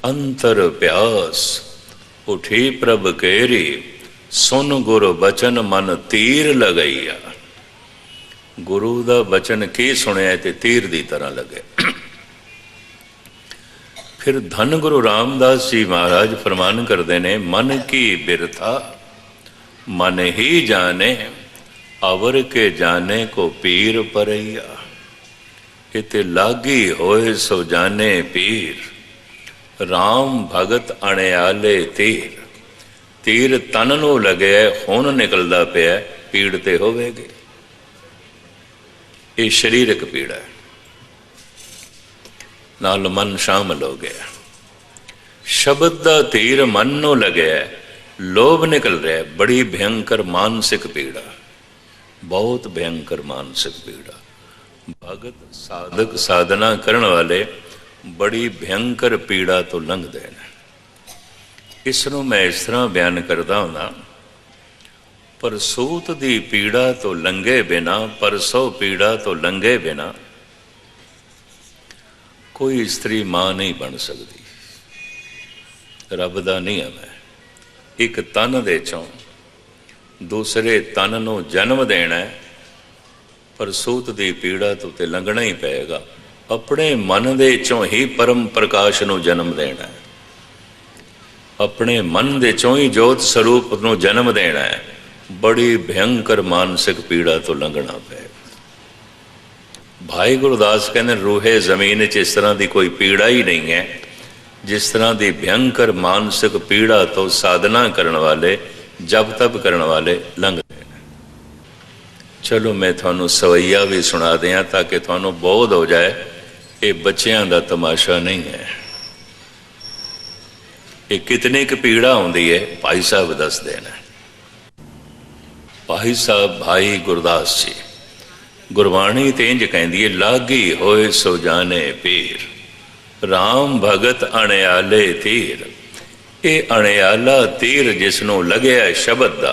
अंतर प्यास उठी प्रभ केरी, सुन गुरु बचन मन तीर लगैया। गुरु दा बचन की सुनिया ते तीर दी तरह लगे। फिर धन गुरु रामदास जी महाराज फरमान करते ने, मन की बिरथा मन ही जाने, अवर के जाने को पीर परैया। इते लागी होए सो जाने पीर, राम भगत अणयाले तीर। तीर तन नूं लगे खून निकलदा पिया, पीड़ ते होवेगी। ये शरीरक पीड़ा है, नाल मन शामिल हो गया। शब्द दा तीर मन नूं लगे, लोभ निकल रहा है। बड़ी भयंकर मानसिक पीड़ा, बहुत भयंकर मानसिक पीड़ा। भगत साधक साधना करने वाले बड़ी भयंकर पीड़ा तो लंघते हैं। इसनों मैं इस तरह बयान करता हूँ, परसूत दी पीड़ा तो लंघे बिना, परसों पीड़ा तो लंघे बिना कोई स्त्री मां नहीं बन सकती। रब दा नियम है, एक तन दे चों दूसरे तन नूं जन्म देना है। परसूत दी पीड़ा तो ते लंघना ही पेगा। अपने मन दे चों ही परम प्रकाश नूं जन्म देना है, अपने मन दे चों ही जोत स्वरूप नूं जन्म देना है। बड़ी भयंकर मानसिक पीड़ा तो लंघना पेगा। भाई गुरदास कहते रूहे जमीन च इस तरह की कोई पीड़ा ही नहीं है जिस तरह की भयंकर मानसिक पीड़ा तो साधना करने वाले, जप तप करने वाले लंघते हैं। चलो मैं थानू सवैया भी सुना दियाँ ताकि थानू बोध हो जाए ये बच्चों का तमाशा नहीं है। ये कितनी की पीड़ा आती है, भाई साहब दस देना। भाई साहब भाई गुरदास जी, गुरबाणी ते इंज कहती है, लागी होए सो जाने पीर, राम भगत अणयाले तीर। ये अणयाला तीर जिसनों लग्या शब्द दा,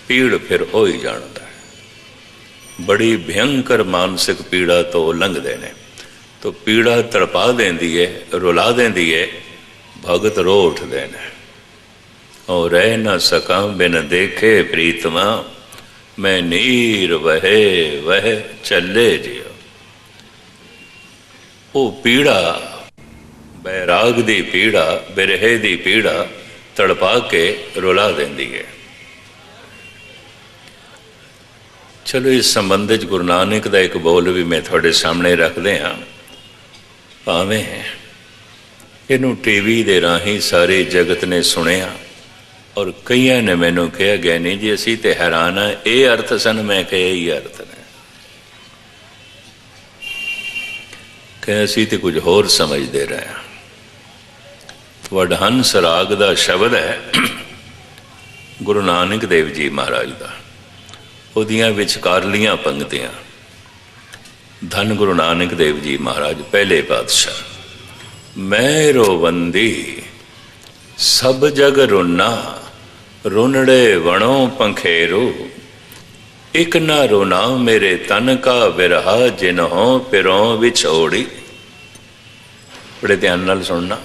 पीड़ फिर हो ही जानता है। बड़ी भयंकर मानसिक पीड़ा तो लंघते हैं। तो पीड़ा तड़पा देंदी है, रुला देंदी है, भगत रो उठते हैं। और रह न सका बिन देखे प्रीतमा, मैं नीर वहे वह चले जियो। वो पीड़ा, बैराग दी पीड़ा, बिरहे दी पीड़ा तड़पा के रुला देंदी है। चलो इस संबंध च गुरु नानक का एक बोल भी मैं थोड़े सामने रख दें। भावें इनू टीवी दे राही सारे जगत ने सुनिया और कई ने मैनू कहा गया नहीं जी असी तो हैरान है, ये अर्थ सन। मैं कहा यही अर्थ ने, कह असी तो कुछ होर समझते रहे हैं। वडहंस राग का शब्द है गुरु नानक देव जी महाराज का, उहदियां विचकारलियां पंक्तियां। धन गुरु नानक देव जी महाराज पहले पातशाह। मैं रोवंदी सब जग रुना, रुनड़े वणों पंखेरू, एक ना रोना मेरे तन का बिरहा, जिन्हों पिरों विछोड़ी। बड़े ध्यान नाल सुनना।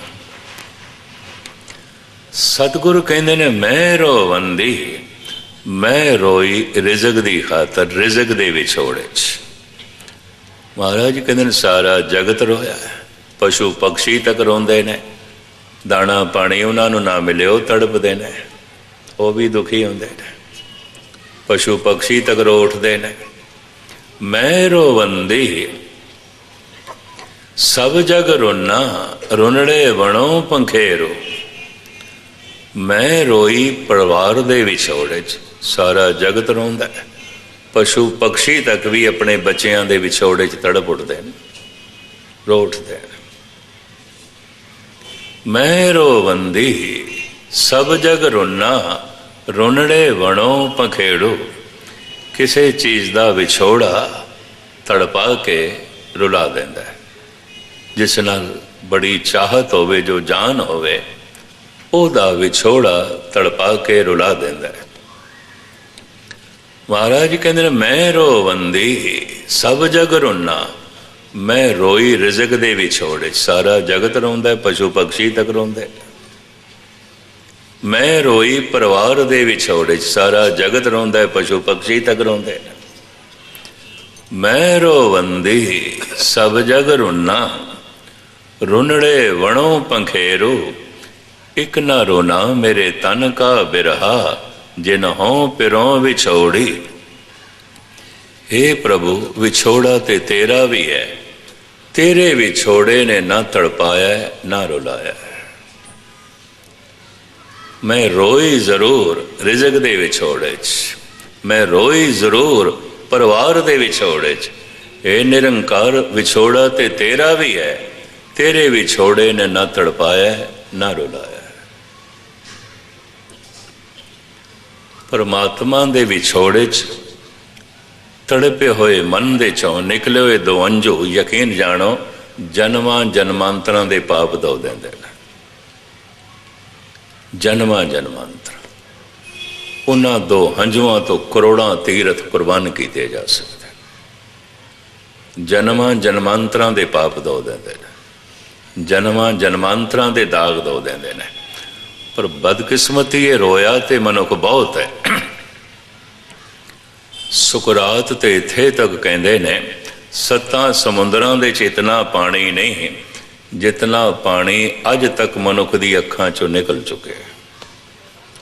सतगुरु कहते ने मैं रोवंदी, मैं रोई रिजक दी खातर, रिजक दे विछोड़े च। महाराज कहते सारा जगत रोया है, पशु पक्षी तक रोंदे ने, दाना पानी उन्होंने ना मिले वो तड़पते ने, वो भी दुखी होंदे ने। पशु पक्षी तक रो उठते ने। मैं रोवंदी सब जग रोना, रुनड़े वणों पंखेरू। मैं रोई परिवार दे विछोड़े च, सारा जगत रोंदा है। पशु पक्षी तक भी अपने बच्चों के विछोड़े च तड़प उठते हैं, रो उठते हैं। मैं रोवंदी सब जग रोना, रुनड़े वणों पंखेड़ू। किसी चीज़ का विछोड़ा तड़पा के रुला देंदा है। जिस नाल बड़ी चाहत होवे, जो जान होवे, ओदा विछोड़ा तड़पा के रुला देंदा है। महाराज कहते मैं रोवंदी सब जग रोना, मैं रोई रिजक दे विछोड़े, सारा जगत रोंदा, पशु पक्षी तक रोंदे। मैं रोई परिवार दे विछोड़े, सारा जगत रोंदा, पशु पक्षी तक रोंदे। मैं रोवंदी सब जग रुन्ना, रुनड़े वणों पंखेरू, इक न रोना मेरे तन का बिरहा, जिन हों पिरों विछोड़ी। हे प्रभु, विछोड़ा ते तेरा भी है, तेरे विछोड़े ने ना तड़पाया ना रुलाया। मैं रोई जरूर रिजक दे विछोड़े च, मैं रोई जरूर परिवार दे विछोड़े च। हे निरंकार, विछोड़ा ते तेरा भी है, तेरे विछोड़े ने ना तड़पाया ना रुलाया। परमात्मा दे विछोड़े च तड़पे होए मन दे चों निकले हुए दो अंजू, यकीन जानो जन्मां जन्मांतरां दे पाप धो देंदे ने। जन्मां जन्मांतर उन्हां दो हंजुआं तो करोड़ां तीरथ कुर्बान किए जा सकते। जन्मां जन्मांतरां दे पाप धो देंदे ने, जन्मां जन्मांतरां दे दाग धो देंदे ने। पर बदकिस्मती ये रोया ते मनुख बहुत है। सुकरात ते इत्थे तक कहते ने, सत्तां समुद्रां दे च इतना पानी नहीं जितना पानी अज तक मनुख दी अखां चों निकल चुके।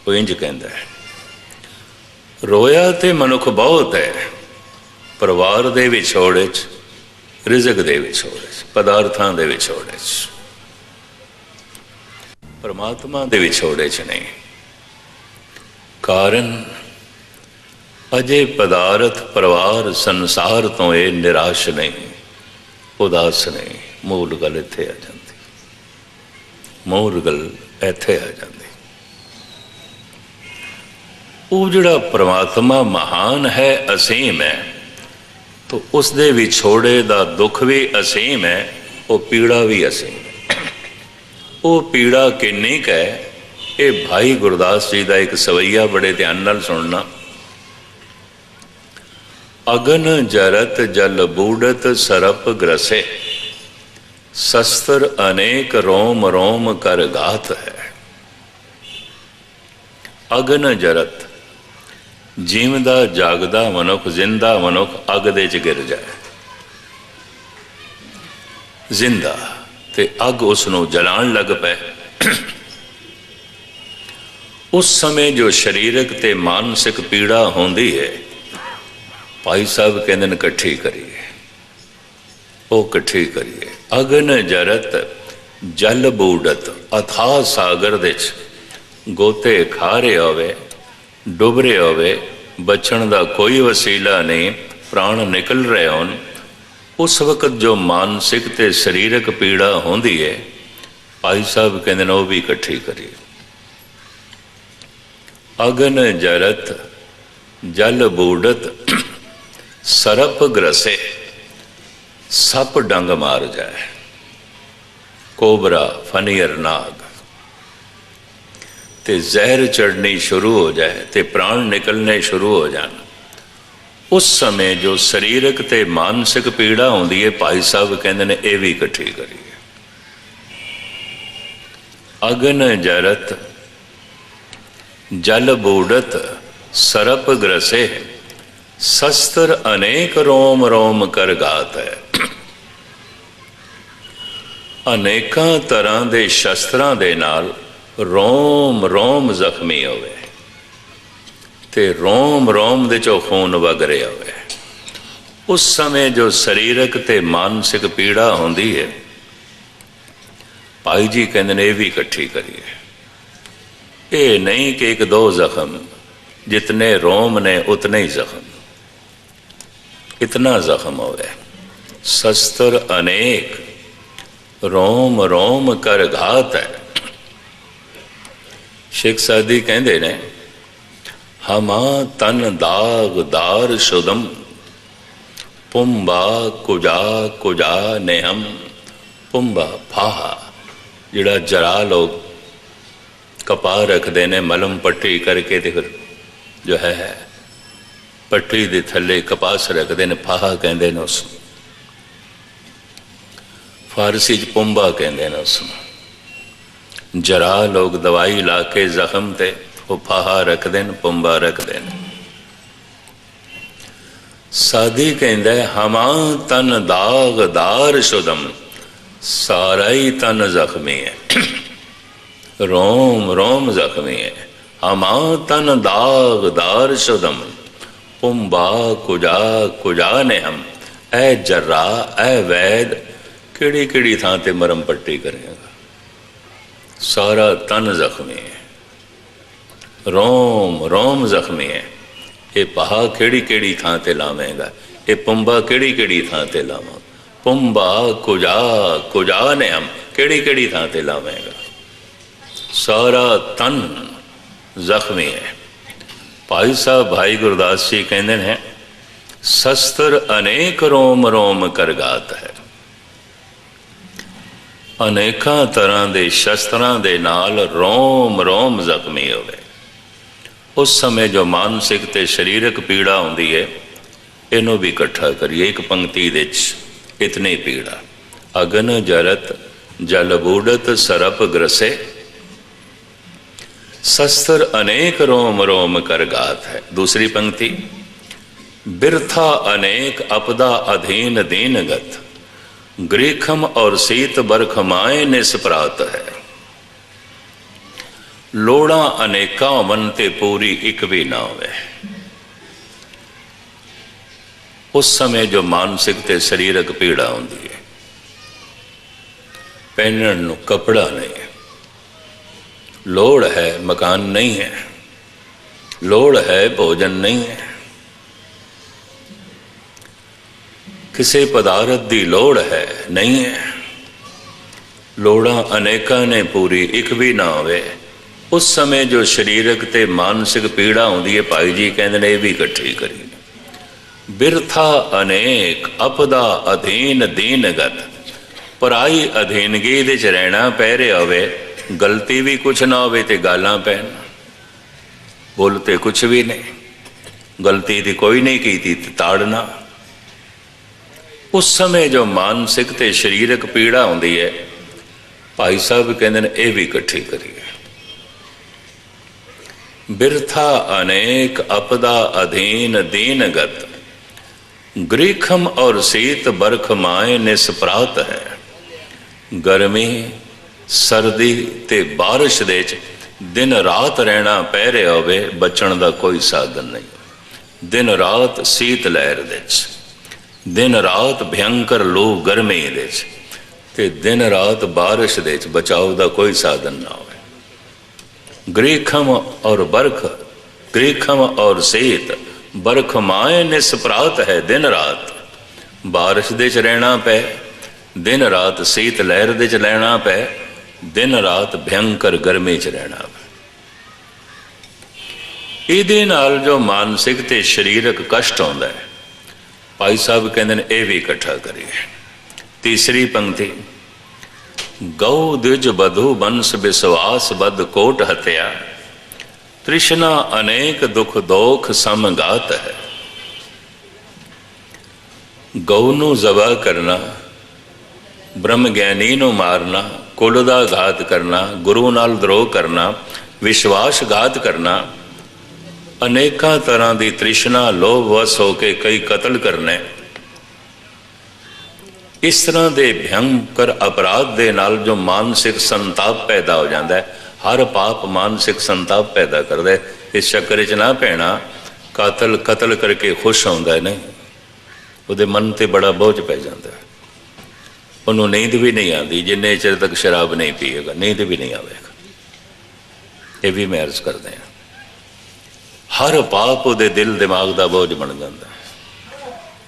वो इंज कहता है, रोया ते मनुख बहुत है, परिवार दे विछोड़े च, रिजक दे विछोड़े च, पदार्थां दे विछोड़े च, परमात्मा दे विछोड़े च नहीं। कारण अजे पदार्थ परिवार संसार तो ये निराश नहीं, उदास नहीं। मूल गल इत्थे आ जाती, मूल गल इत्थे आ जाती। वो जिहड़ा परमात्मा महान है, असीम है, तो उस दे विछोड़े दा दुख भी असीम है, वो पीड़ा भी असीम है। वो पीड़ा किन्नी क है, ये भाई गुरदास जी का एक सवैया बड़े ध्यान नाल सुनना। अगन जरत जल बूढ़त सरप ग्रसे, शस्त्र अनेक रोम रोम कर घात है। अगन जरत, जीवदा जागदा मनुख, जिंदा मनुख अग दे च गिर जाए, जिंदा ते अग उसनों जलाण लग पे। उस समय जो शरीरक ते मानसिक पीड़ा होंदी है, भाई साहब कहते हैं कट्ठी करिए, वो कट्ठी करिए। अगन जरत जल बूढ़त, अथाह सागर दे गोते खा रहे होवे, डुब रहे होवे, बचण का कोई वसीला नहीं, प्राण निकल रहे होन, उस वक्त जो मानसिक ते शरीरक पीड़ा होंदी है, भाई साहब कहते हैं वो भी इकट्ठी करिए। अगन जरत जल बूढ़त सरप ग्रसे, सप डंग मार जाए, कोबरा फनियर नाग ते जहर चढ़नी शुरू हो जाए, ते प्राण निकलने शुरू हो जान। उस समय जो शरीरक ते मानसिक पीड़ा होंदी है, भाई साहब कहते हैं ये भी इकट्ठी करिए। अगन जरत जल बूढ़त सरप ग्रसे, शस्त्र अनेक रोम रोम कर घात है। अनेका तरह के शस्त्रां दे नाल रोम रोम जख्मी होवे, ते रोम रोम दे चो खून वग रहा होवे। उस समय जो शरीरक ते मानसिक पीड़ा होंदी है, भाई जी कहते ने ये भी इकट्ठी करिए। ये नहीं कि एक दो जख्म, जितने रोम ने उतने ही जख्म, इतना जख्म हो गया। शस्त्र अनेक रोम रोम कर घात है। शेख सादी कहते ने, हमा तन दाग दार शुदम, पुंबा कुजा कुजा नेहम। पुंबा फाहा जिहड़ा जरा लोग कपा रखते ने, मलम पट्टी करके, तो फिर जो है पट्टी दे थले कपास रखते हैं, फाहा कहते हैं उस। फारसी च पुंबा कहते हैं उसनूं। जरा लोग दवाई ला के जख्म ते वो फाहा रख देन, पुंबा रख देन। साधी कहता है हमा तन दागदार शुदम, सारा ही तन जख्मी है, रोम रोम जख्मी है। हमा तन दागदार शुदम, पुंबा कुजा कुजा ने हम। ऐ जर्रा ऐ वैद, किड़ी किड़ी थां ते मरम पट्टी करेगा, सारा तन जख्मी है, रोम रोम जख्मी है। ये पहा केड़ी केड़ी थां ते लावेगा, ये पुंबा केड़ी केड़ी थां ते लावा। पुंबा कुजा कुजा ने हम, केड़ी केड़ी थां ते लावेगा, सारा तन जख्मी है। भाई साहब भाई गुरदास जी कहते हैं शस्त्र अनेक रोम रोम करगात है। अनेका तरह के शस्त्रां दे नाल रोम रोम जख्मी होवे। उस समय जो मानसिक ते शरीरक पीड़ा होंदी है, इनू भी इकट्ठा करिए एक पंक्ति दे इतनी पीड़ा। अगन जरत जल बूढ़त सरप ग्रसे, शस्त्र अनेक रोम रोम करगात है। दूसरी पंक्ति बिरथा अनेक अपदा अधीन दीनगत, ग्रीखम और शीत बरखमाए निस्परात है। लोड़ा अनेका मन ते पूरी एक भी ना होवे। उस समय जो मानसिक ते शरीरक पीड़ा होंदी है, पहनण नूं कपड़ा नहीं है, लोड़ है मकान नहीं है, लोड़ है भोजन नहीं है, किसी पदार्थ की लोड़ है नहीं है। लोड़ा अनेका ने पूरी एक भी ना होवे। उस समय जो शरीरक ते मानसिक पीड़ा होंदी है, भाई जी कहते हैं ये भी इकट्ठी करिए। बिरथा अनेक अपदा अधीन दीनगत, पराई अधीनगी दे च रहना पै रहा होवे, गलती भी कुछ ना होवे ते गालां पैन, बोलते कुछ भी नहीं, गलती दी कोई नहीं की थी ताड़ना। उस समय जो मानसिक ते शरीरक पीड़ा होंदी है, भाई साहब कहते हैं ये भी इकट्ठी करिए। बिरथा अनेक अपदा अधीन दीनगत, ग्रीखम और शीत बरखमाए निस्परात है। गर्मी सर्दी ते बारिश दे दिन रात रहना पै रहा होवे, बचण दा कोई साधन नहीं। दिन रात शीत लहर दे, दिन रात भयंकर लू गर्मी दे, ते दिन रात बारिश दे बचाव दा कोई साधन ना हो। ग्रीखम और बरख, ग्रीखम और शीत बरखमाए निस्परात है। दिन रात बारिश दे च रहना पै, दिन रात शीत लहर दे च रहना पै, दिन रात भयंकर गर्मी च रहना पै। इहदे नाल जो मानसिक ते शरीरक कष्ट होंदा है, भाई साहब कहते हैं यह भी इकट्ठा करिए। तीसरी पंक्ति गौ द्विज बधु वंश विश्वास बद कोट हत्या, तृष्णा अनेक दुख दोख समगात है। गौ नू जबा करना, ब्रह्म ज्ञानी नू मारना, कुल दा घात करना, गुरु नाल द्रोह करना, विश्वासघात करना, अनेका तरह की तृष्णा लोभ वश होके कई कतल करने, इस तरह के भयंकर अपराध के नाल जो मानसिक संताप पैदा हो जाता है। हर पाप मानसिक संताप पैदा करता है। इस चक्कर च ना पैना, कातल कतल करके खुश होंदा है नहीं, वो मन ते बड़ा बोझ पै जाता है। उन्होंने नींद भी नहीं आती जिन्ने चिर तक शराब नहीं पीएगा, नींद भी नहीं आएगा। ये भी मैं अर्ज करते हैं, हर पाप उहदे दिल दिमाग का बोझ बन जाता है,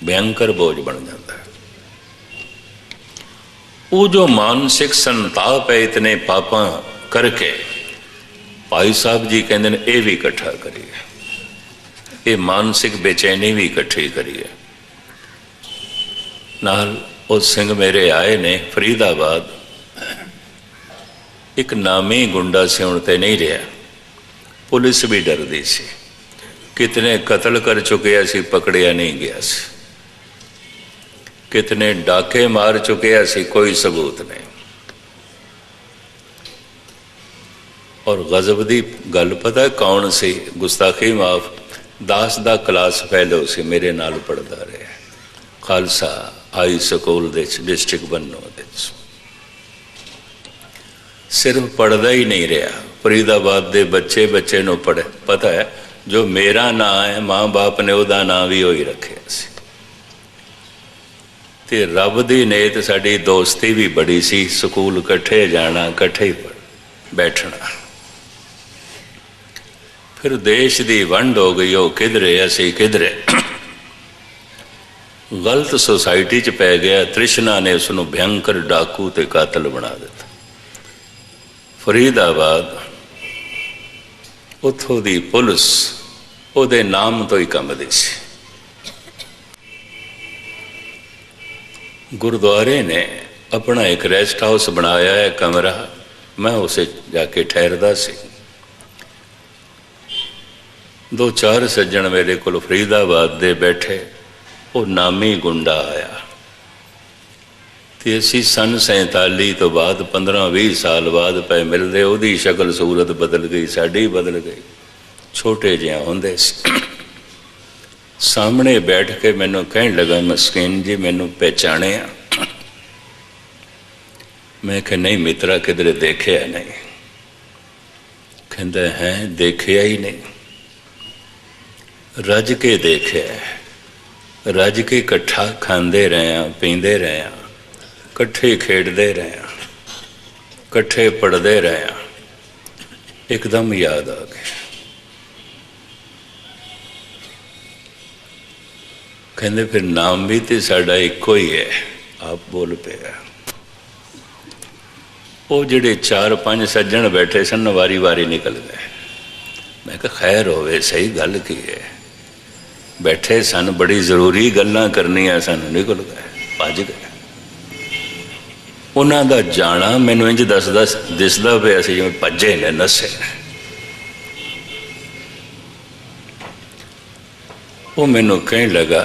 भयंकर बोझ बन जाता है। वो जो मानसिक संताप है इतने पापा करके, भाई साहब जी कहते हैं ये भी इकट्ठा करिए, ये मानसिक बेचैनी भी इकट्ठी करिए। नाल उस सिंह मेरे आए ने फरीदाबाद, एक नामी गुंडा से हुण ते नहीं रहा, पुलिस भी डरदी सी, कितने कतल कर चुके सी, पकड़िया नहीं गया सी। कितने डाके मार चुके असी, कोई सबूत नहीं। और गजब की गल पता कौन सी? गुस्ताखी माफ, दास दा क्लास फैलो सी, मेरे नाल पढ़दा रहा, खालसा हाई स्कूल दे डिस्ट्रिक्ट बन्नों दे। सिर्फ पढ़दा ही नहीं रहा, फरीदाबाद दे बच्चे बच्चे नूं पढ़े पता है जो मेरा नां है माँ बाप ने उहदा नां भी वही रखिया सी। ते रब दी नेत साडी दोस्ती भी बड़ी सी, स्कूल कट्ठे जाना, कट्ठे ही बैठना। फिर देश की वंड हो गई, वो किधरे असी किधरे, गलत सोसाइटी च पै गया। तृष्णा ने उसनों भयंकर डाकू ते कातल बना दिता। फरीदाबाद उथों दी पुलिस उहदे नाम तो ही कंबदी सी। गुरुद्वारे ने अपना एक रेस्ट हाउस बनाया है, कमरा, मैं उसे जाके ठहरदा सी। दो चार सज्जन मेरे को फरीदाबाद दे बैठे, वो नामी गुंडा आया। तो असी सन 47 तो बाद 15-20 साल बाद पे मिलते, उसकी शक्ल सूरत बदल गई, साड़ी बदल गई। छोटे जिहा होंदे सी, सामने बैठ के मैनू कहन लगा, मस्कीन जी मैनू पहचाने? मैं कहा नहीं मित्रा, किधरे देखिया नहीं। कहता है देखिया ही नहीं, रज के देखिया, रज के इकट्ठा खांदे रहे, पींदे रहे, कट्ठे खेडते रहे, कट्ठे पढ़ते रहे। एकदम याद आ गया। कहते फिर नाम भी तो साडा इको ही है। आप बोल पे वो जिहड़े 4-5 सज्जन बैठे सन, वारी वारी निकल गए। मैं कहा खैर होवे, सही गल की है, बैठे सन, बड़ी जरूरी गल्लां करनियां सन, निकल गए, भज गए। उन्हां दा जाना मैनू इंज दिसदा पिया सी जिवें भजे ने, नसे ने। वो मैनू कहन लगा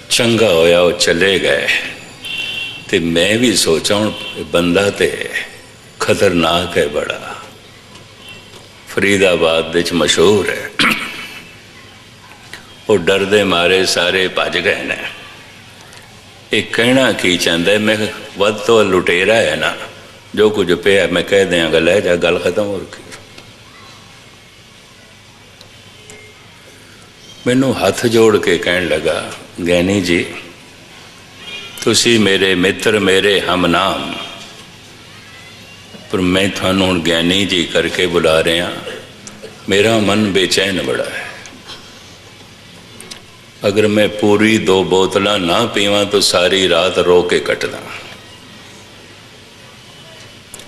चंगा होया वो चले गए। तो मैं भी सोचा हूँ बंदा तो खतरनाक है बड़ा, फरीदाबाद विच मशहूर है। वो डर दे मारे सारे भज गए ने। एक कहना की चाहता है, मैं वध तो लुटेरा है ना, जो कुछ पे मैं कह देंगा, लै जा, गल खत्म हो रही। मैनू हथ जोड़ के कहन लगा, ज्ञानी जी तुसी मेरे मित्र, मेरे हम नाम, पर मैं थानू हुण ज्ञानी जी करके बुला रहा। मेरा मन बेचैन बड़ा है। अगर मैं पूरी 2 बोतलां ना पीवां तो सारी रात रो के कटदा,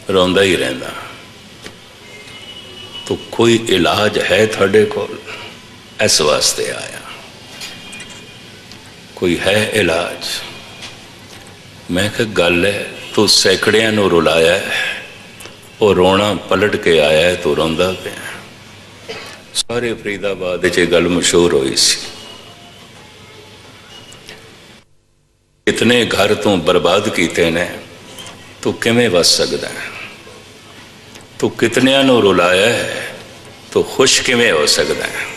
रोंदा ही रहंदा। तो कोई इलाज है थोड़े कोल? इस वास्ते आया, कोई है इलाज? मैं कहा गल है, तू सैकड़ियां नूं रुलाया है, वो रोना पलट के आया है, तू रोंदा पिया। सारे फरीदाबाद च गल मशहूर हुई सी। इतने घर तू बर्बाद किए ने, तू किवें वस सकदा है? तू कितनियां नूं रुलाया है, तो खुश किवें हो सकदा है?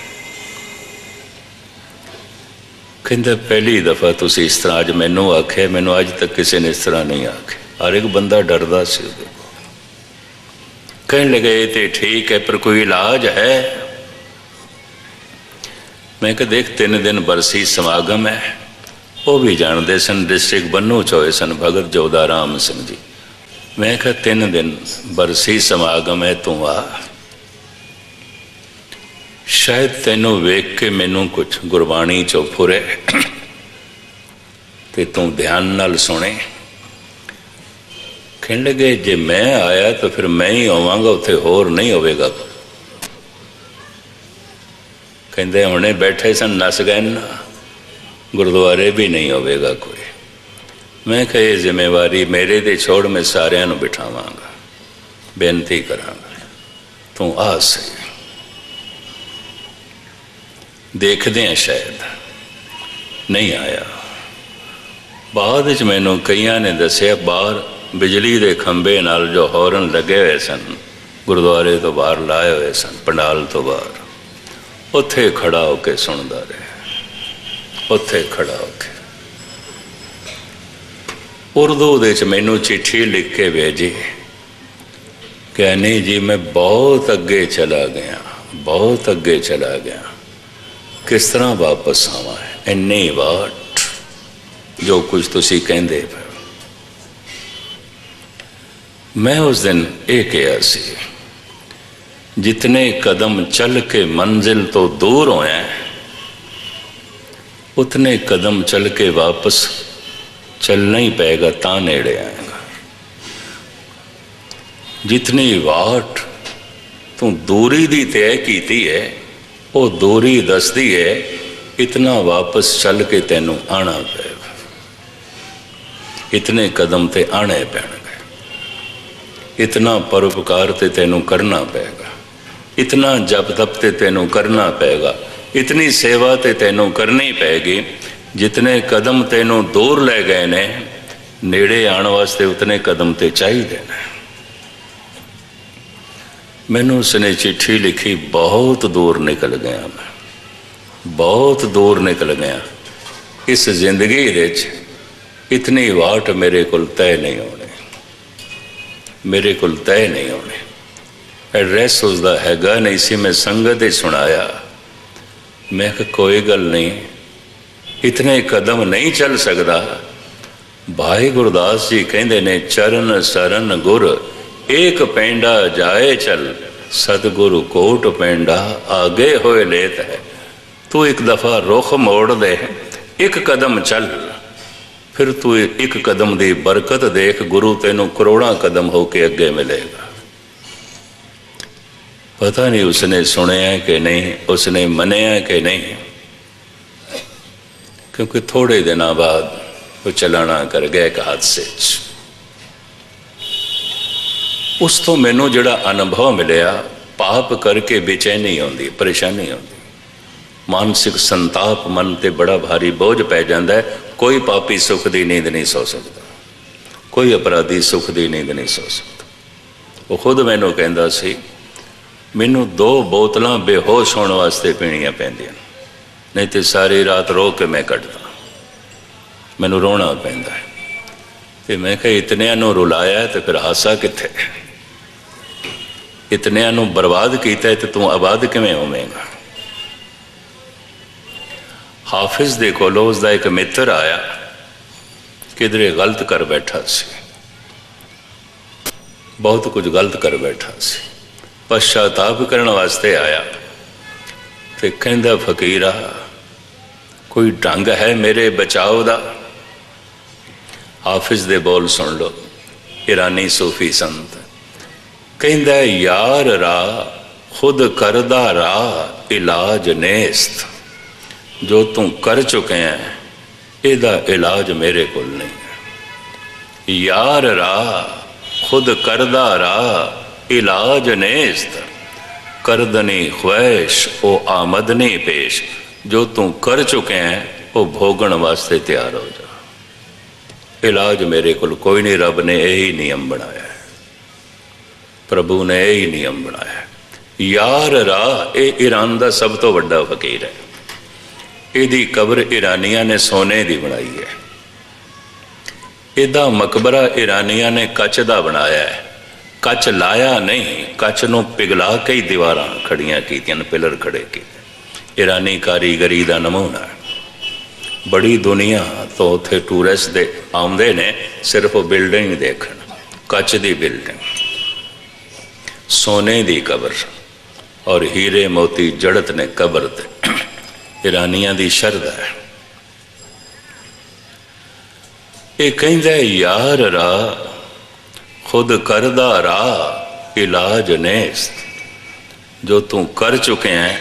कहंदा पहली दफा तुसी इस तरह अज मैनू आखे, मैनू अज तक किसी ने इस तरह नहीं आखे। हर एक बंदा डरदा सी। कहने लगे तो ठीक है, पर कोई इलाज है? मैं कहा देख 3 दिन बरसी समागम है, वो भी जानते सन, डिस्ट्रिक्ट बन्नू च होए सन, भगत जोधा राम सिंह जी। मैं कहा 3 दिन बरसी समागम है, तू आ, शायद तेनों वेख के मैनू कुछ गुरबाणी चो फुरे ते तू ध्यान नाल सुने। कहने लगे जे मैं आया तो फिर मैं ही आवांगा, उत्थे होर नहीं होवेगा। कहते हुणे बैठे सन, नस गए ना, गुरुद्वारे भी नहीं होवेगा कोई। मैं कहा ये जिम्मेवारी मेरे ते छोड़, मैं सारिਆਂ ਨੂੰ बिठावांगा, बेनती करांगा, तू आ सही। देखते हैं शायद नहीं आया। ਬਾਅਦ ਵਿੱਚ ਮੈਨੂੰ ਕਈਆਂ ਨੇ ਦੱਸਿਆ ਬਾਹਰ ਬਿਜਲੀ ਦੇ ਖੰਭੇ ਨਾਲ ਜੋ ਹੌਰਨ ਲੱਗੇ ਹੋਏ ਸਨ, ਗੁਰਦੁਆਰੇ ਤੋਂ ਬਾਹਰ ਲਾਏ ਹੋਏ ਸਨ, ਪੰਡਾਲ ਤੋਂ ਬਾਹਰ, ਉੱਥੇ ਖੜਾ ਹੋ ਕੇ ਸੁਣਦਾ ਰਿਹਾ। ਉੱਥੇ ਖੜਾ ਹੋ ਕੇ ਉਰਦੂ ਦੇ ਵਿੱਚ ਮੈਨੂੰ ਚਿੱਠੀ ਲਿਖ ਕੇ ਭੇਜੀ ਕਿ ਨਹੀਂ ਜੀ ਮੈਂ ਬਹੁਤ ਅੱਗੇ ਚਲਾ ਗਿਆ, ਬਹੁਤ ਅੱਗੇ ਚਲਾ ਗਿਆ, ਕਿਸ ਤਰ੍ਹਾਂ ਵਾਪਸ ਆਵਾਂ, ਇੰਨੀ ਵਾਟ ਜੋ ਕੁਝ ਤੁਸੀਂ ਕਹਿੰਦੇ ਪਏ। मैं उस दिन ये कहा सी, जितने कदम चल के मंजिल तो दूर होया उतने कदम चल के वापस चलना ही पेगा, ता नेड़े आएगा। जितनी वाट तू दूरी दी तय की है वो दूरी दसदी है, इतना वापस चल के तेनू आना पेगा, इतने कदम ते आने पैणगे, इतना परोपकार ते तेनू करना पेगा, इतना जप तप ते तेनू करना पेगा, इतनी सेवा ते तेनू करनी पेगी। जितने कदम तेनू दूर ले गए ने, नेड़े आने वास्ते उतने कदम ते चाहिए ने। मैनू उसने चिट्ठी लिखी, बहुत दूर निकल गया मैं, बहुत दूर निकल गया। इस जिंदगी विच इतनी वाट मेरे को तय नहीं होनी, मेरे को तय नहीं होने। एड्रैस उसका हैगा नहीं सी, मैं संगत ही सुनाया। मैं कहा कोई गल नहीं, इतने कदम नहीं चल सकता। भाई गुरदास जी कहते ने, चरण सरन गुर एक पेंडा जाए चल, सतगुरु कोट पेंडा आगे होए लेत है। तू एक दफा रुख मोड़ दे, एक कदम चल, फिर तू एक कदम की बरकत देख, गुरु तेनू करोड़ों कदम होके अगे मिलेगा। पता नहीं उसने सुनिया कि नहीं, उसने मनिया कि नहीं, क्योंकि थोड़े दिन बाद वो चलाना कर गया एक हादसे। उस तो मैनू जिहड़ा अनुभव मिलिया, पाप करके बेचैनी आउंदी, परेशानी आउंदी, मानसिक संताप, मन ते बड़ा भारी बोझ पै जाता है। कोई पापी सुख की नींद नहीं सो सकता, कोई अपराधी सुख की नींद नहीं सो सकता। वो खुद मैनू कहता सी, मैनू 2 बोतलां बेहोश होने वास्ते पीनियां पैंदियां, नहीं तो सारी रात रो के मैं कटदा, मैनू रोना पैंदा है। तो मैं कहा इतनियां नू रुलाया तो फिर हासा कित्थे, इतनियां नू बर्बाद कीता है तो तू आबाद किवें होवेगा। हाफिज दे कोलों उसदा एक मित्र आया, किधरे गलत कर बैठा सी, बहुत कुछ गलत कर बैठा सी, पश्चाताप करने वास्ते आया। तो कहंदा फकीरा कोई ढंग है मेरे बचाव दा। हाफिज दे बोल सुन लो, ईरानी सूफी संत कहंदा, यार रा खुद करदा रा इलाज नेस्त, जो तू कर चुके हैं इहदा इलाज मेरे को नहीं है। यार रा खुद करदा रा इलाज नेस्त, करदनी ख्वाहिश ओ आमदनी पेश, जो तू कर चुके हैं वो भोगण वास्ते तैयार हो जा। इलाज मेरे को कोई नहीं, रब ने यही नियम बनाया है, प्रभु ने यही नियम बनाया है। यार रा ये ईरान का सब तो बड़ा फकीर है, इहदी कबर ईरानिया ने सोने की बनाई है, इहदा मकबरा ईरानिया ने कच का बनाया है, कच लाया नहीं, कच नूं पिघला के ही दीवारां खड़ियां कीतियां, पिलर खड़े किए। ईरानी कारीगरी का नमूना है। बड़ी दुनिया तो उत्थे टूरिस्ट दे आउंदे ने सिर्फ बिल्डिंग देखण, कच की बिल्डिंग, सोने की कबर और हीरे मोती जड़त ने कबर ते। ईरानिया की शरदा है। ये कहंदा यार रा खुद करदा रा इलाज नेस्त, जो तू कर चुके हैं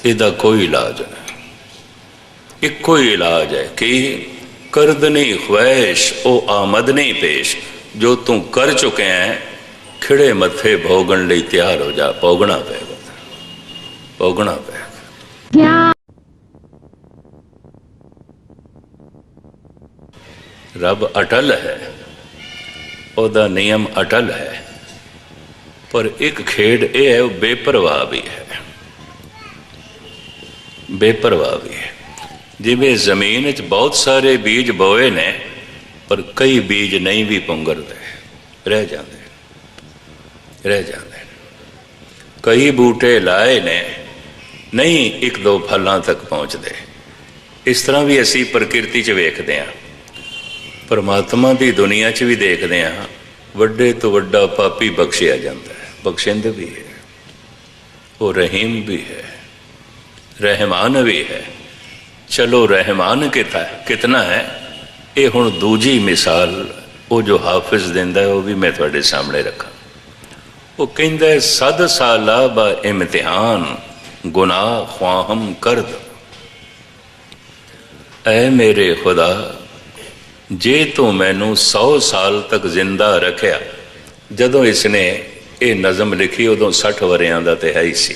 इहदा कोई इलाज नहीं। एक कोई इलाज है कि करदनी ख्वाहिश ओ आमदनी पेश, जो तू कर चुके हैं खिड़े मथे भोगण लई तैयार हो जा। भोगना पेगा, भोगना पेगा। रब अटल है, ਉਹਦਾ नियम अटल है, पर एक खेड ये है, वो बेपरवाह भी है। बेपरवाह भी है। जिवें जमीन च बहुत सारे बीज बोए ने, पर कई बीज नहीं भी पुंगरते, रह जाते। कई बूटे लाए ने, नहीं एक दो फलों तक पहुँचते। इस तरह भी असी प्रकृति च वेखते हैं, परमात्मा की दुनिया च भी देखते हैं। वड्डे तो वड्डा पापी बख्शिया जाता है, बख्शिंद भी है, वो रहीम भी है, रहमान भी है। चलो रहमान कितना है, ये हुण दूजी मिसाल वो जो हाफिज देंदा है, वो भी मैं तुहाडे सामने रखा। वो कहंदा है, सद साला बा इम्तिहान गुनाह ख्वाहम करद। ऐ मेरे खुदा, जे तू मैनू 100 साल तक जिंदा रखिया। जदों इसने ये नज़म लिखी उदों 60 वरियां दा ते है ही सी।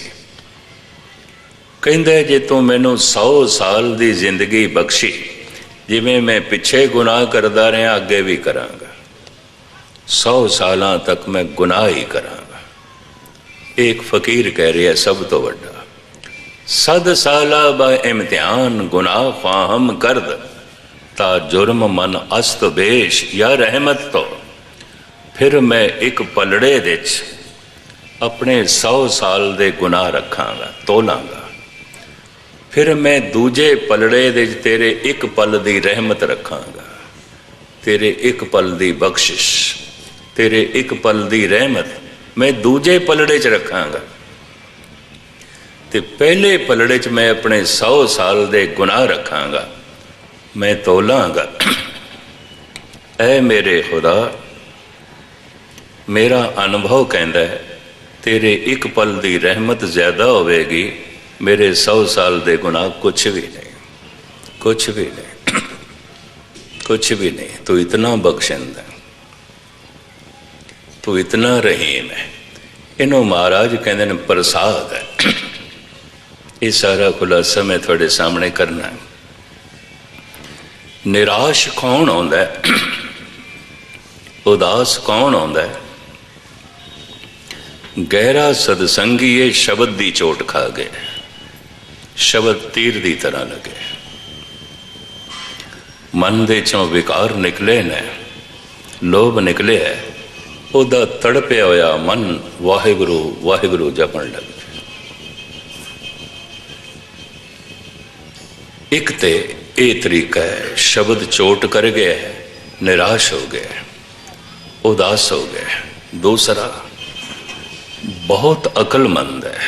कहंदा जे तू मैनू 100 साल दी जिंदगी बख्शी, जिवें मैं पिछे गुनाह करदा रहा अगे भी करांगा, 100 सालां तक मैं गुनाह ही करांगा। एक फकीर कह रहा है सब तो वड्डा, सद साला बा इम्तिहान गुनाह ख्वाहम करद, ता जुर्म मन अस्त बेश या रहमत तो। फिर मैं एक पलड़े विच अपने 100 साल दे गुनाह रखांगा, तोलांगा। फिर मैं दूजे पलड़े विच तेरे एक पल दी रहमत रखांगा, तेरे एक पल दी बख्शिश, तेरे एक पल दी रहमत मैं दूजे पलड़े च रखांगा। ते पहले पलड़े च मैं अपने 100 साल दे गुनाह रखांगा, मैं तोलांगा। ऐ मेरे खुदा, मेरा अनुभव कहता है तेरे एक पल की रहमत ज्यादा होगी, मेरे 100 साल के गुनाह कुछ भी नहीं, कुछ भी नहीं, कुछ भी नहीं। तू इतना बख्शिंदा है, तू इतना रहीम है। इन्हों महाराज कहते हैं प्रसाद है। ये सारा खुलासा मैं थोड़े सामने करना है। निराश कौन आंदा है, उदास कौन आंदा है? गहरा सदसंगी ये शब्द दी चोट खा गए, शब्द तीर दी तरह लगे। मन दे चों विकार निकले ने, लोभ निकले है, उदा तड़पया होया मन वाहिगुरु वाहिगुरु जपन लग। एक ते ये तरीका है, शब्द चोट कर गया है, निराश हो गया, उदास हो गया। दूसरा बहुत अक्लमंद है,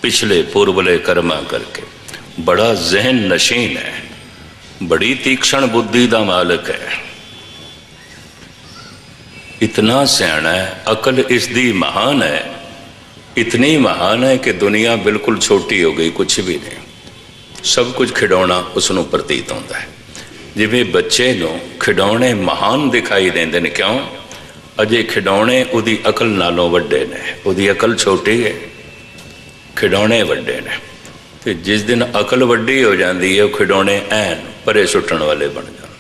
पिछले पूर्वले कर्मा करके बड़ा जहन नशीन है, बड़ी तीक्ष्ण बुद्धि का मालिक है, इतना सियाना है, अकल इसकी महान है, इतनी महान है कि दुनिया बिल्कुल छोटी हो गई, कुछ भी नहीं, सब कुछ खिडौना उसनों प्रतीत होता है। जिवें बच्चे नूं खिडौने महान दिखाई देंदे ने, क्यों? अजे खिडौने उहदी अकल नालों वड्डे ने, उहदी अकल छोटी है, खिडौने वड्डे ने। ते जिस दिन अकल वड्डी हो जाती है, खिडौने ऐन परे सुट्टण वाले बन जाते।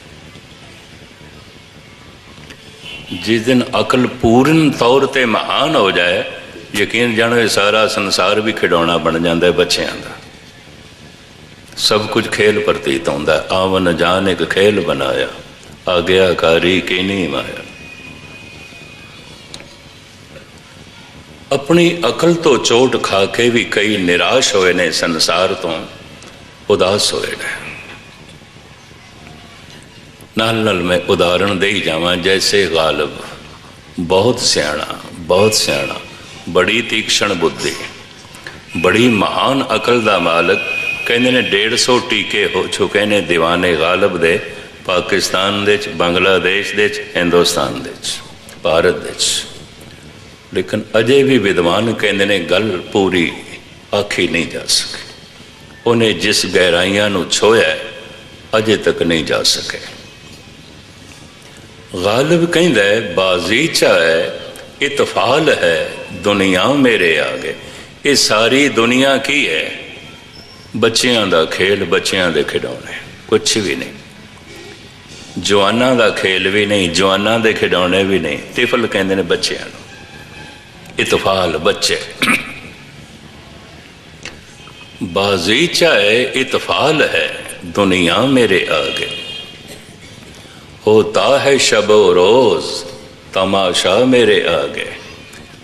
जिस दिन अकल पूर्ण तौर पर महान हो जाए, यकीन जानो सारा संसार भी खिडौना बन जाता है बच्चों का। सब कुछ खेल प्रतीत होता है। आवन जान एक खेल बनाया, आज्ञाकारी की नहीं माया। अपनी अकल तो चोट खा के भी कई निराश होए ने, संसार तो उदास होए ने। नाल नाल मैं उदाहरण दे ही जावां, जैसे गालिब बहुत सियाणा, बहुत सियाणा, बड़ी तीक्ष्ण बुद्धि, बड़ी महान अकल का मालिक। कहते ने 150 टीके हो चुके ने दीवाने गालिब दे, पाकिस्तान दे, बांग्लादेश दे, हिंदुस्तान दे, भारत दे। लेकिन अजे भी विद्वान कहते ने गल पूरी आखी नहीं जा सकी। उन्हें जिस गहराइयां नूं छोया अजे तक नहीं जा सके। गालिब कहता है बाजीचा है, इतफाल है, दुनिया मेरे आगे। ये सारी दुनिया की है, बच्चियां दा खेल, बच्चियां दे खिडौने, कुछ भी नहीं। जवानां दा खेल भी नहीं, जवानां दे खिडौने भी नहीं। तिफल कहते हैं बच्चों नूं, इतफाल बच्चे। बाज़ीचा है इतफाल है दुनिया मेरे आगे, होता है शबो रोज तमाशा मेरे आगे।